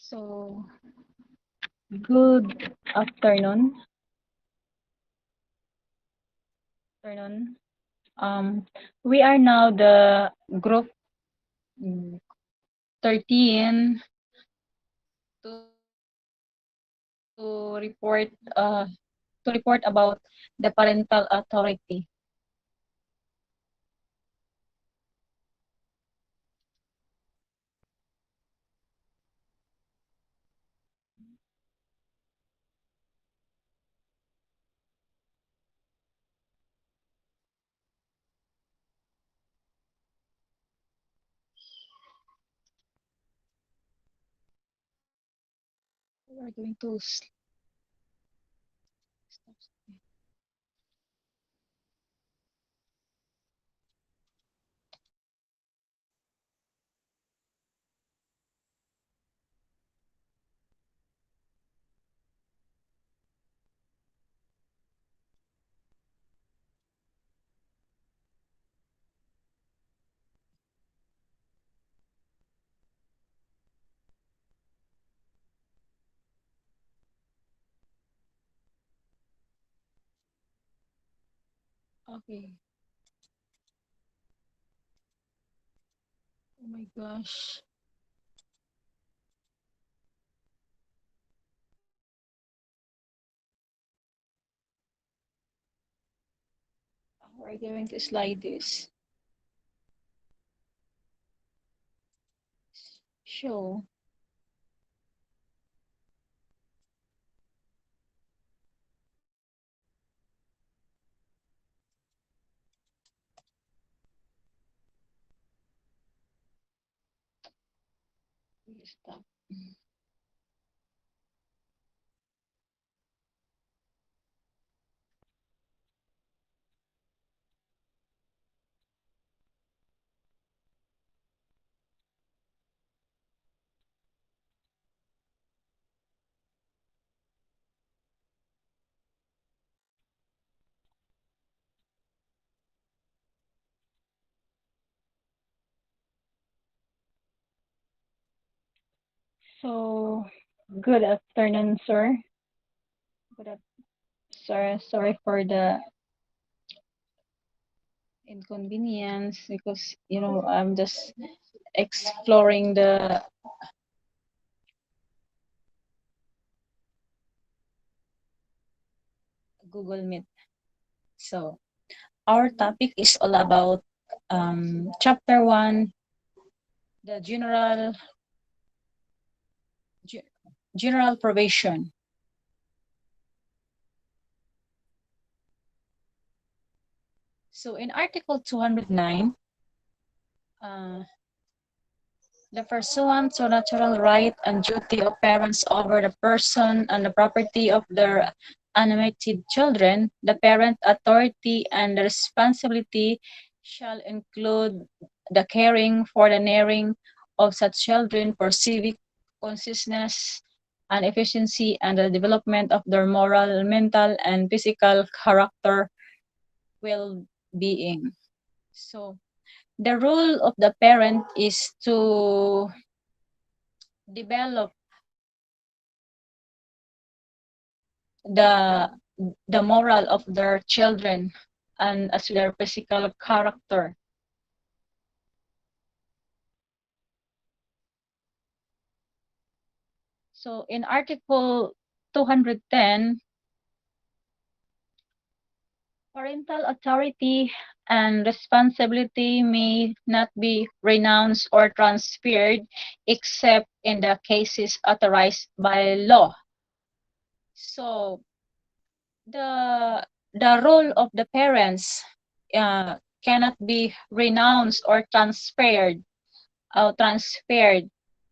So, good afternoon. Afternoon. We are now the group 13 to report uh to report about the parental authority. We are going to okay. Oh my gosh. We're going to slide this. Show. Stop. So, good afternoon, sir. Good af- Sir, sorry for the inconvenience because I'm just exploring the Google Meet. So our topic is all about chapter 1, the general provision. So in Article 209, uh, the pursuant to natural right and duty of parents over the person and the property of their animated children, the parent authority and the responsibility shall include the caring for the rearing of such children for civic consciousness and efficiency and the development of their moral, mental, and physical character well-being. So the role of the parent is to develop the the moral of their children and as their physical character. So in Article 210, parental authority and responsibility may not be renounced or transferred except in the cases authorized by law. So the role of the parents cannot be renounced or transferred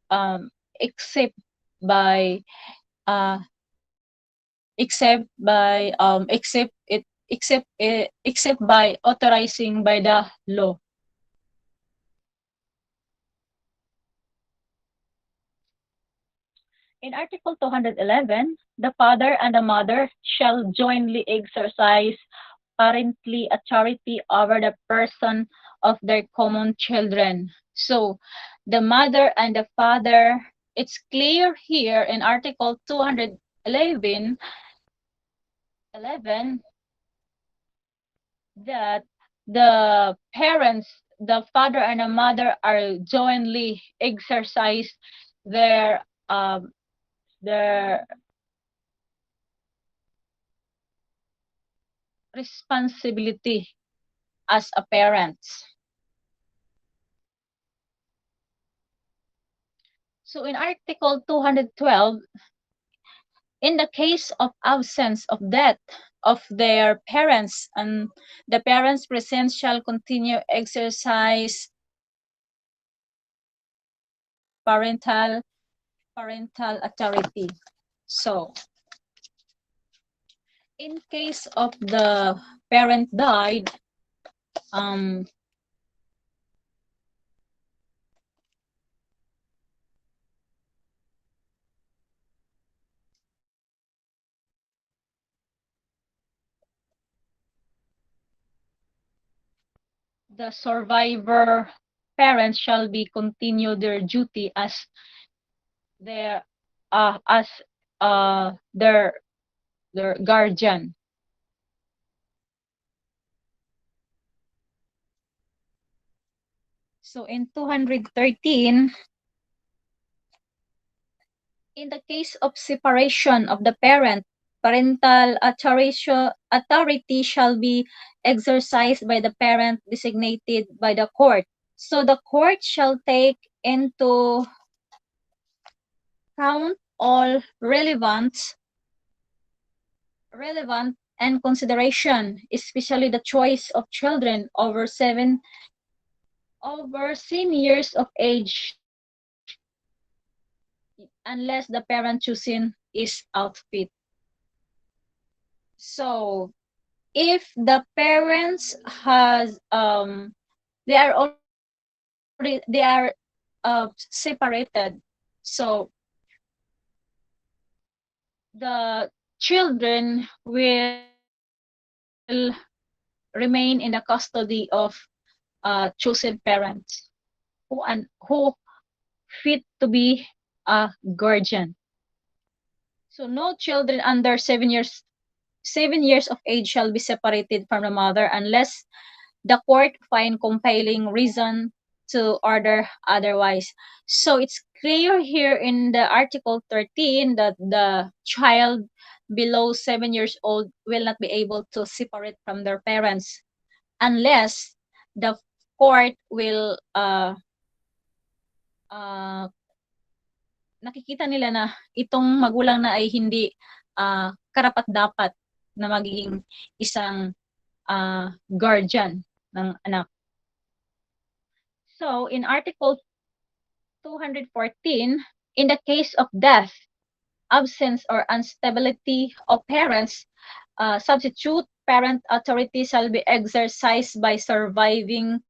um, except by uh, except by authorizing by the law. In Article 211, the father and the mother shall jointly exercise parentally authority over the person of their common children. So the mother and the father it's clear here in Article 211 that the parents, the father and the mother, are jointly exercise their their responsibility as a parent. So in Article 212, in the case of absence of death of their parents, and the parents present shall continue exercise parental authority. So in case of the parent died, um, the survivor parents shall be continue their duty their as their guardian. So in 213, in the case of separation of the parent, parental authority shall be exercised by the parent designated by the court. So the court shall take into count all relevant and consideration, especially the choice of children over 7 years of age, unless the parent choosing is outfit. So if the parents has they are separated, so the children will remain in the custody of chosen parents who fit to be a guardian. So no children under 7 years of age shall be separated from the mother unless the court find compelling reason to order otherwise. So it's clear here in the Article 13 that the child below 7 years old will not be able to separate from their parents unless the court will uh, nakikita nila na itong magulang na ay hindi karapat-dapat na magiging isang guardian ng anak. So, in Article 214, in the case of death, absence, or instability of parents, substitute parent authority shall be exercised by surviving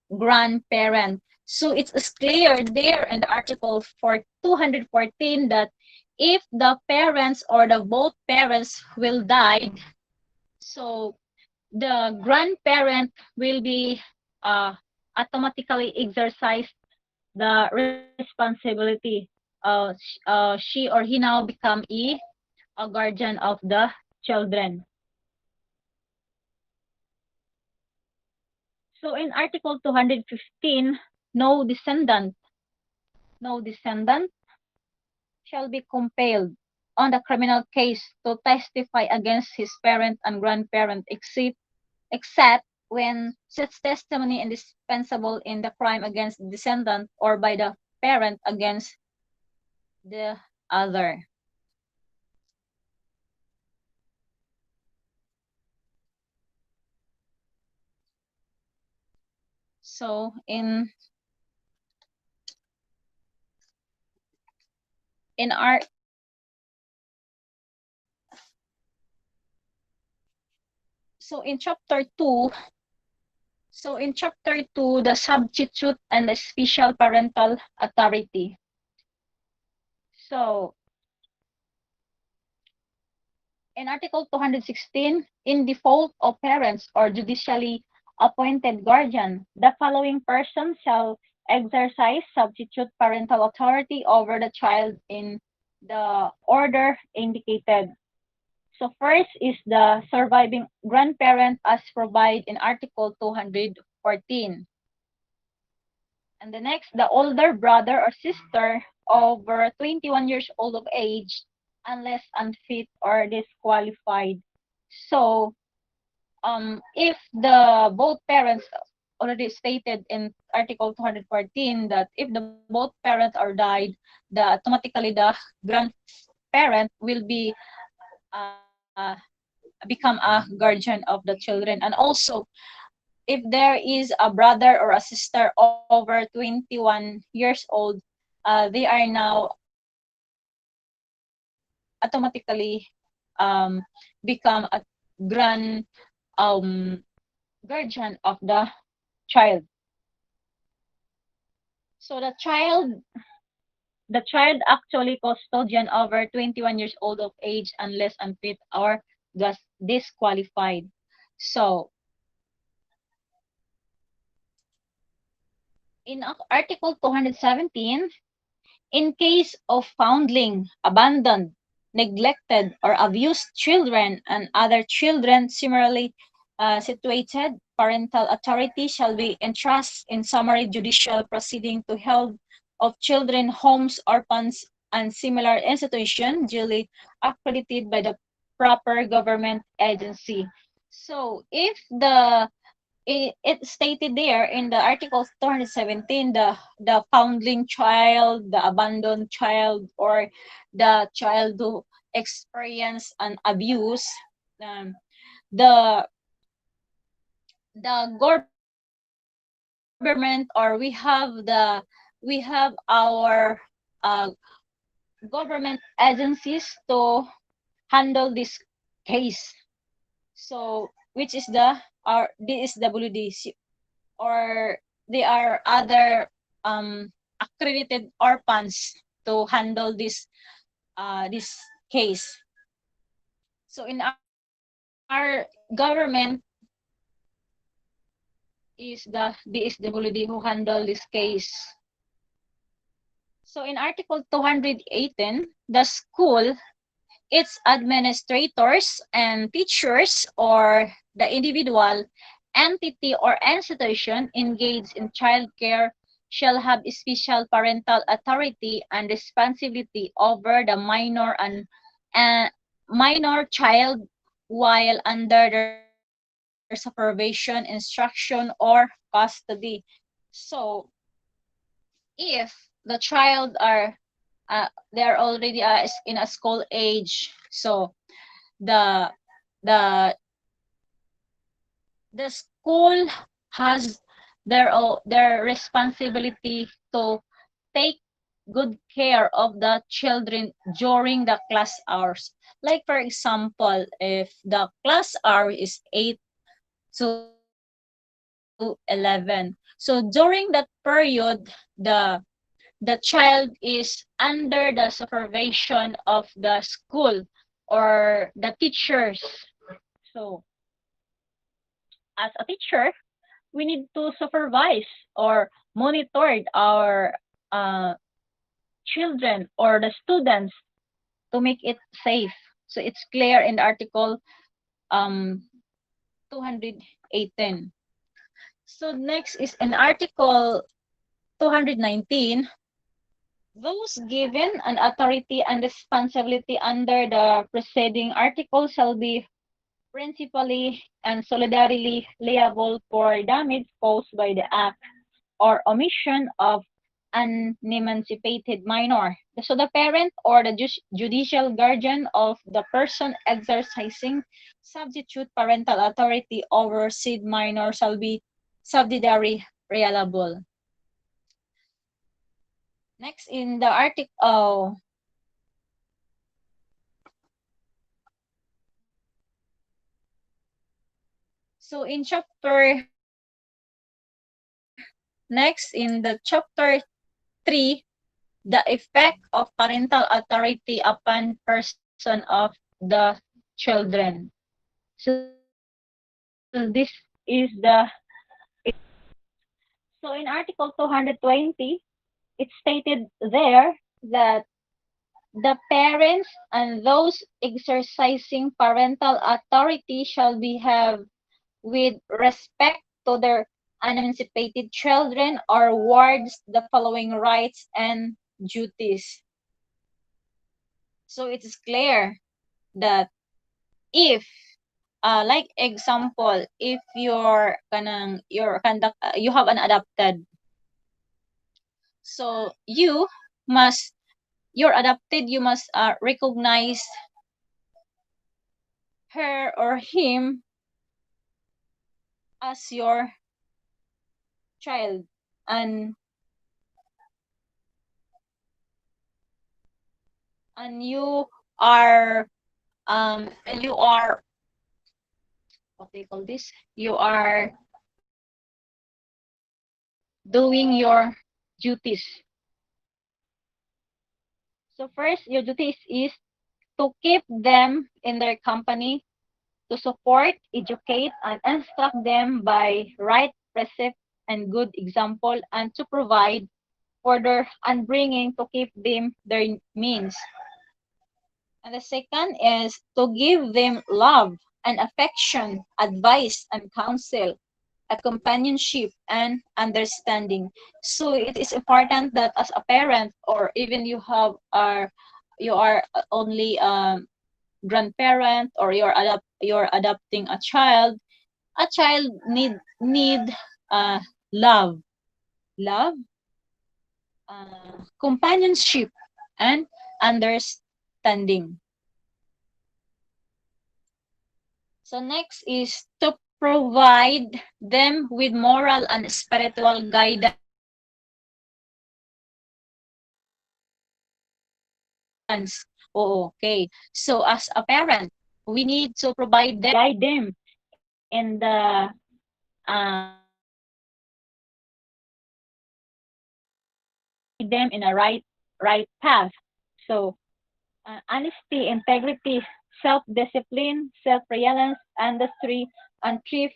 grandparent. So it's clear there in the Article 214 that if the parents or the both parents will die, so the grandparent will be automatically exercise the responsibility. She or he now become a guardian of the children. So in Article 215, no descendant shall be compelled on the criminal case to testify against his parent and grandparent except when such testimony is indispensable in the crime against the descendant or by the parent against the other. So in our in chapter 2, the substitute and the special parental authority. So in Article 216, in default of parents or judicially appointed guardian, the following person shall exercise substitute parental authority over the child in the order indicated. So first is the surviving grandparent as provided in Article 214. And the next, the older brother or sister over 21 years old of age, unless unfit or disqualified. So, if the both parents already stated in Article 214 that if the both parents are died, automatically the grandparent will be uh, become a guardian of the children. And also, if there is a brother or a sister over 21 years old, they are now automatically become a grand guardian of the child. So the child actually custodian over 21 years old of age unless unfit or disqualified. So in Article 217, in case of foundling, abandoned, neglected, or abused children and other children similarly situated, parental authority shall be entrusted in summary judicial proceeding to help of children, homes, orphans, and similar institutions duly accredited by the proper government agency. So, if it stated there in the Article 217, the foundling child, the abandoned child, or the child who experienced an abuse, um, the government, or we have our government agencies to handle this case. So, which is the our DSWD, or they are other accredited orphans to handle this case. So in our government is the DSWD who handle this case. So in Article 218, the school, its administrators and teachers, or the individual, entity, or institution engaged in child care shall have special parental authority and responsibility over the uh, minor child while under their supervision, instruction, or custody. So if the child they're already in a school age, so the the the school has their responsibility to take good care of the children during the class hours. Like for example, if the class hour is 8 to 11, so during that period, the child is under the supervision of the school or the teachers. So as a teacher, we need to supervise or monitor our uh, children or the students to make it safe. So it's clear in the Article um, 218. So next is in Article 219, those given an authority and responsibility under the preceding article shall be principally and solidarily liable for damage caused by the act or omission of an emancipated minor. So the parent or the judicial guardian of the person exercising substitute parental authority over said minor shall be subsidiary liable. Next, in the article, so in chapter, next in the chapter 3, the effect of parental authority upon person of the children. So this is the So in Article 220, it stated there that the parents and those exercising parental authority shall behave with respect to their unemancipated children or wards the following rights and duties. So it is clear that if like example, if you have an adopted, so you must recognize her or him as your child, and you are what do you call this, you are doing your duties. So first, your duties is to keep them in their company, to support, educate, and instruct them by right precept and good example, and to provide for their upbringing to keep them their means. And the second is to give them love and affection, advice and counsel, a companionship and understanding. So it is important that as a parent, or even you are only grandparent, or you're adopting a child need uh love, love, companionship and understanding. So next is to provide them with moral and spiritual guidance. Oo, okay. So as a parent, we need to provide them with moral and spiritual guidance and guide them in the guide them in a right path. So honesty, integrity, self-discipline, self-reliance, industry, and thrift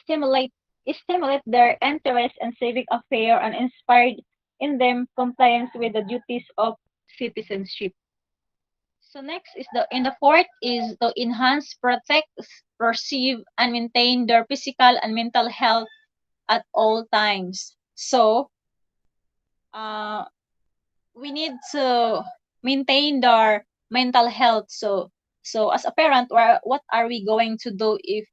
stimulate stimulate their interest in civic affair and inspired in them compliance with the duties of citizenship. So next is the fourth is to enhance, protect, perceive, and maintain their physical and mental health at all times. So uh, we need to maintain their mental health. So as a parent, what are we going to do if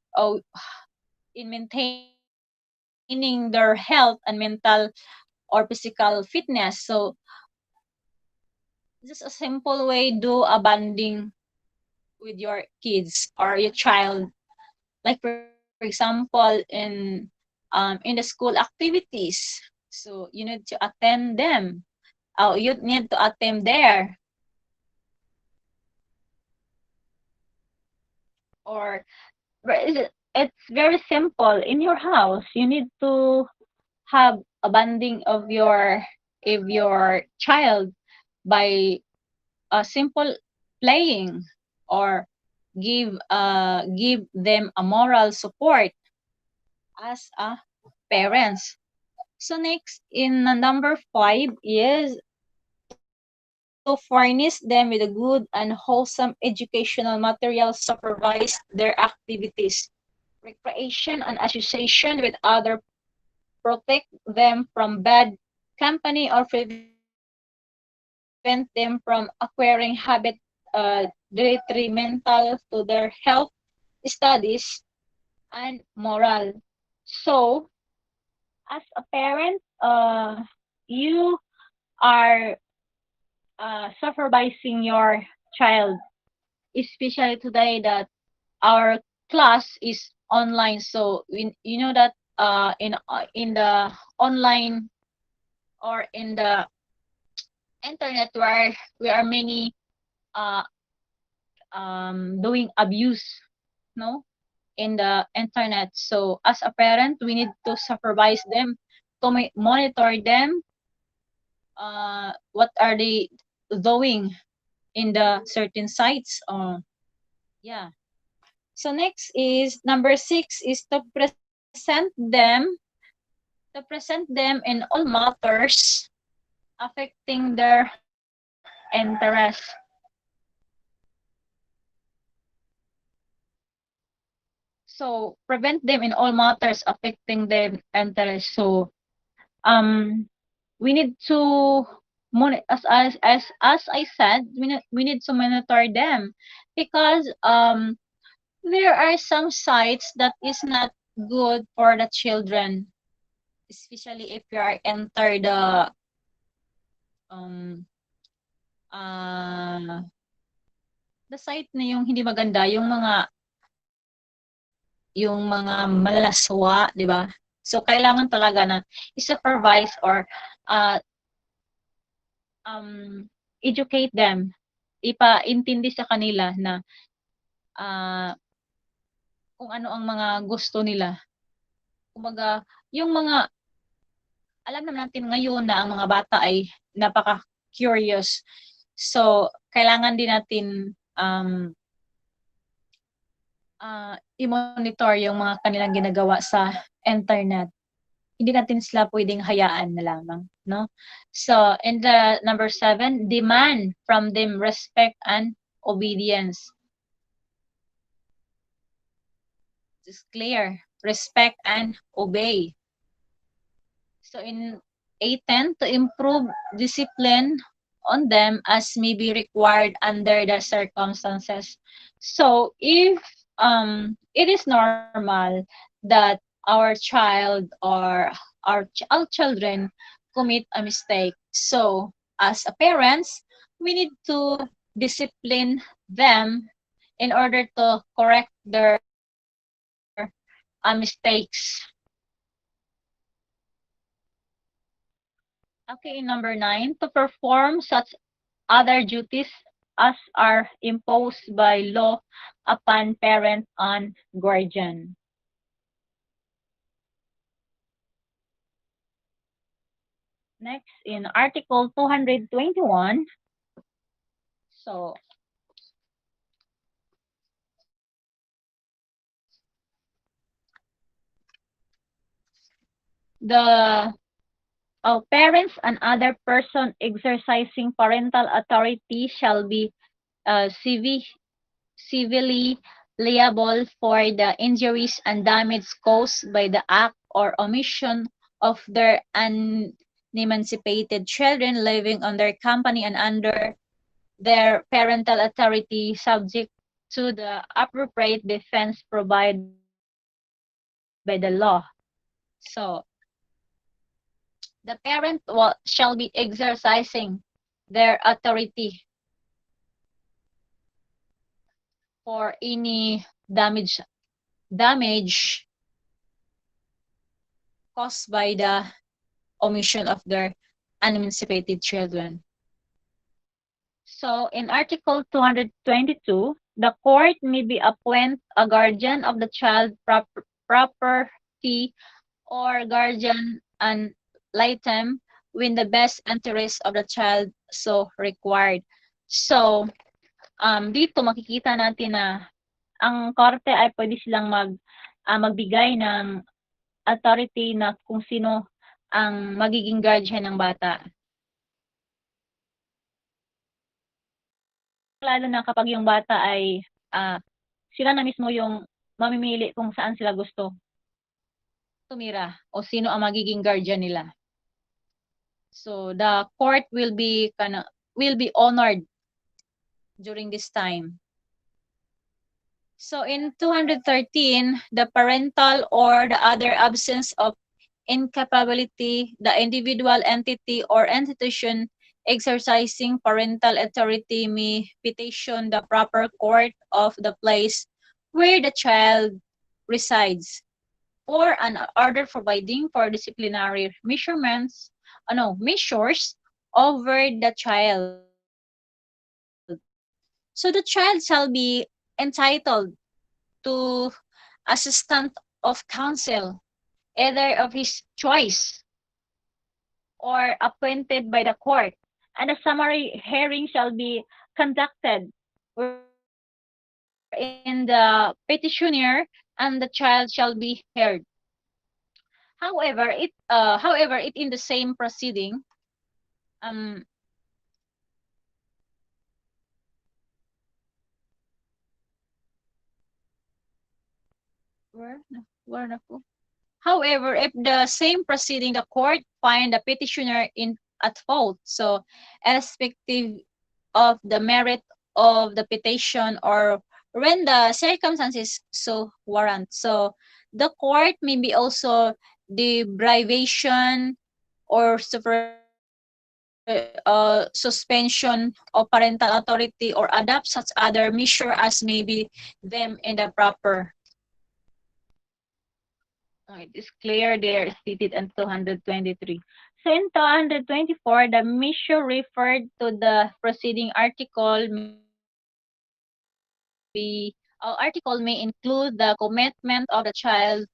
in maintaining their health and mental or physical fitness? So just a simple way, do a bonding with your kids or your child, like for example in the school activities. So you need to attend them. You need to attend there. Or it's very simple. In your house, you need to have a bonding of your child by a simple playing, or give them a moral support as a parents. So next in number 5 is to furnish them with a good and wholesome educational material, supervise their activities, recreation and association with other, protect them from bad company or prevent them from acquiring habit detrimental to their health, studies, and moral. So, as a parent, you are supervising your child, especially today that our class is online. So you know that in the online or in the internet, where we are many uh, doing abuse, no, in the internet. So as a parent, we need to supervise them, to monitor them, what are they doing in the certain sites. Yeah. So next is number 6 is to present them to present them in all matters affecting their interest. So prevent them in all matters affecting their interest. So um we need to as I said, we need to monitor them because there are some sites that is not good for the children, especially if you are enter the um uh the site na yung hindi maganda, yung mga malaswa, 'di ba? So kailangan talaga na i-supervise or uh, educate them, ipaintindi sa kanila na uh, kung ano ang mga gusto nila. Kumbaga, yung mga alam naman natin ngayon na ang mga bata ay napaka-curious. So, kailangan din natin i-monitor yung mga kanilang ginagawa sa internet. Hindi natin sila pwedeng hayaan na lamang, no? So, in the number 7, demand from them respect and obedience. It's clear. Respect and obey. So, in 8-10, to improve discipline on them as may be required under the circumstances. So, if it is normal that our child or our children commit a mistake. So, as a parents, we need to discipline them in order to correct their mistakes. Okay, number 9, to perform such other duties as are imposed by law upon parent and guardian. Next, in Article 221, so the parents and other person exercising parental authority shall be civilly liable for the injuries and damage caused by the act or omission of their unemancipated children living on their company and under their parental authority, subject to the appropriate defense provided by the law. So, the parent shall be exercising their authority for any damage caused by the omission of their unemancipated children. So, in Article 222, the court may be appoint a guardian of the child property or guardian and litem when the best interest of the child so required. So, dito makikita natin na ang korte ay pwede silang magbigay ng authority na kung sino ang magiging guardian ng bata. Lalo na kapag yung bata ay sila na mismo yung mamimili kung saan sila gusto tumira o sino ang magiging guardian nila. So the court will be honored during this time. So in 213, the parental or the other absence of incapability, the individual entity or institution exercising parental authority may petition the proper court of the place where the child resides or an order providing for disciplinary measures over the child. So the child shall be entitled to assistant of counsel, either of his choice or appointed by the court, and a summary hearing shall be conducted wherein the petitioner and the child shall be heard. However, it in the same proceeding, um, where na po? However, if the same proceeding, the court find the petitioner in at fault, so irrespective of the merit of the petition or when the circumstances so warrant, so the court may be also deprivation or suspension of parental authority or adopt such other measure as may be them in the proper. It is clear there stated in 223. So in 224, the measure referred to the preceding article may include the commitment of the child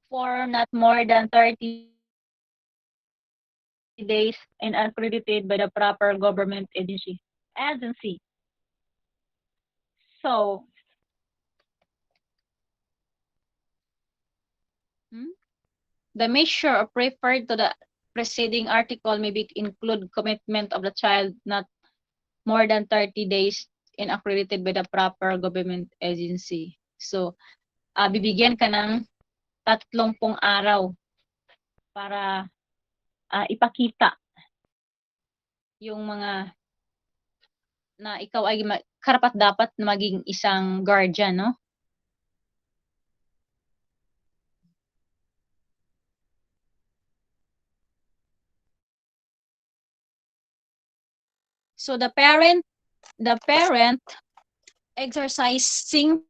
for not more than 30 days and accredited by the proper government agency. So Hmm? The measure referred to the preceding article may be include commitment of the child not more than 30 days and accredited by the proper government agency. So, bibigyan ka ng 30 araw para ipakita yung mga na ikaw ay karapat dapat na maging isang guardian, no? So the parent exercising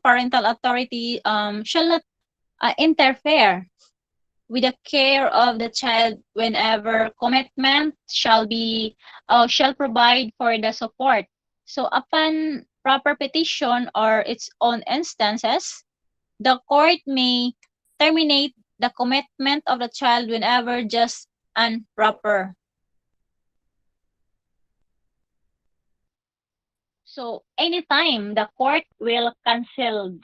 parental authority shall not interfere with the care of the child whenever commitment shall provide for the support. So upon proper petition or its own instances, the court may terminate the commitment of the child whenever just and proper. So anytime the court will cancel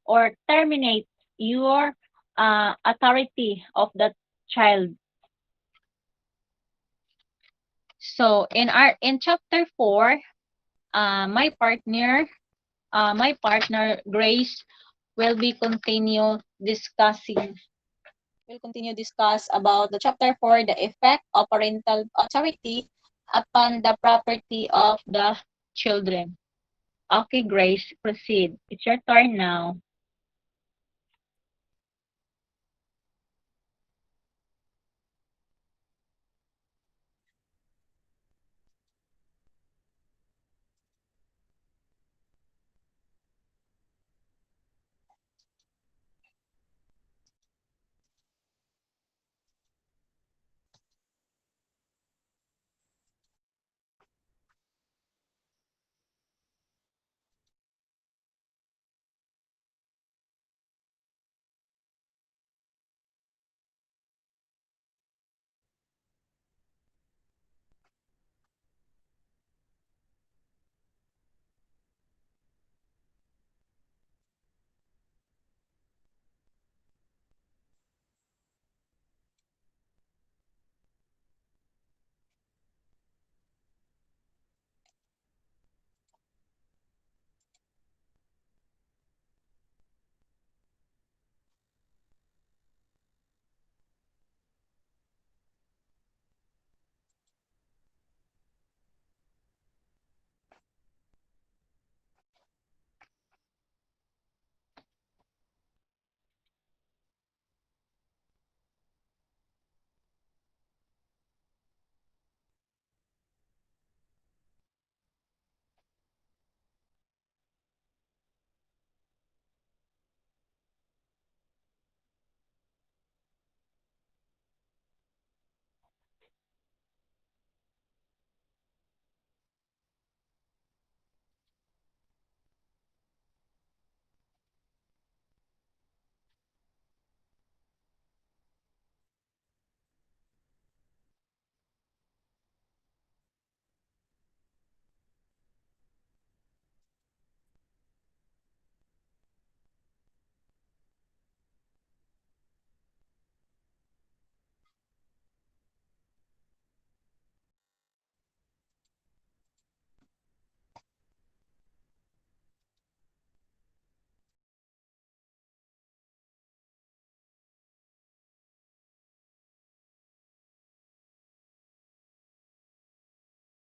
or terminate your authority of that child. So in chapter 4, my partner Grace will be continue discuss about the chapter 4, the effect of parental authority upon the property of the children. Okay, Grace, proceed. It's your turn now.